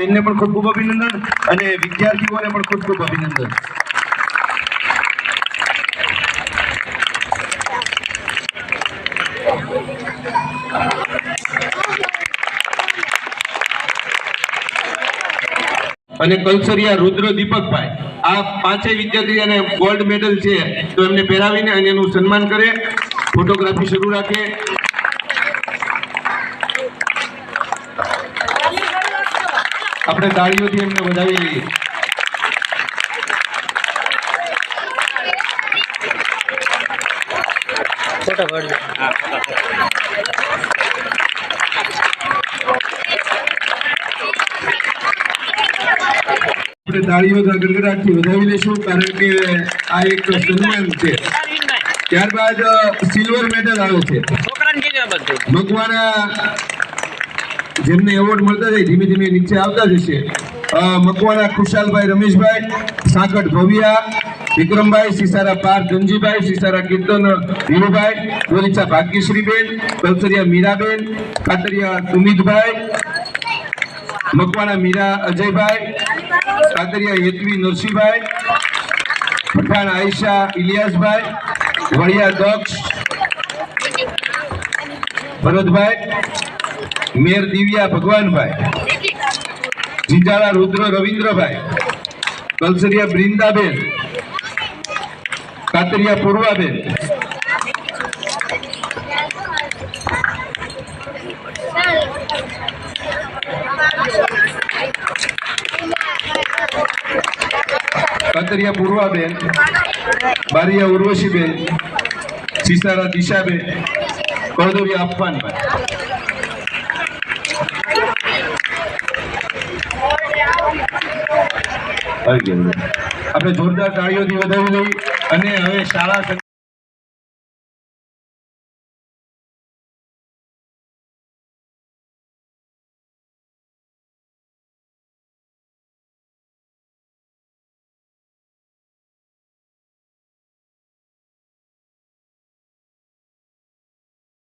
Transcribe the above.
તેમને પણ ખૂબ ખૂબ અભિનંદન અને વિદ્યાર્થીઓને પણ ખૂબ ખૂબ અભિનંદન. અને કલસરિયા રુદ્ર દીપકભાઈ આ પાંચેય વિદ્યાર્થીઓને ગોલ્ડ મેડલ છે તો એમને પહેરાવીને અને એનું સન્માન કરે. ફોટોગ્રાફી શરૂ રાખે. આપણે તાળીઓથી એમને વધાવી લઈએ. આપણે તાળીઓના ગડગડાટથી વધાવી લઈશું કારણ કે આ એક સન્માન છે. ત્યારબાદ સિલ્વર મેડલ આવે છે. મકવાણા જેમને એવોર્ડ મળતા જાય ધીમે ધીમે નીચે આવતા જશે. મકવાણા ખુશાલભાઈ રમેશભાઈ, સાંકટ ભવ્યા વિક્રમભાઈ, સિસારા પાર ધનજીભાઈ, સિસારા કીર્તન વીરુભાઈ, વરિચા ભાગ્યશ્રીબેન, કલસરિયા મીરાબેન, કાતરિયા સુમિતભાઈ, મકવાણા મીરા અજયભાઈ, કાતરિયા હેતવી નરસિંહભાઈ, પઠાણ આયશા ઇલિયાસભાઈ, વડિયા દક્ષ ભરતભાઈ, મેર દિવ્યા ભગવાનભાઈ, જીંજાળા રુદ્ર રવિન્દ્રભાઈ, કલસરિયા બ્રિંદાબેન, કાતરિયા પૂર્વાબેન, કાતરિયા પૂર્વાબેન, બારિયા ઉર્વશીબેન, સિસારા દિશાબેન, કળદોરિયા અફવાનભાઈ. આપણે જોરદાર તાળીઓથી વધાવી લઈ અને હવે શાળા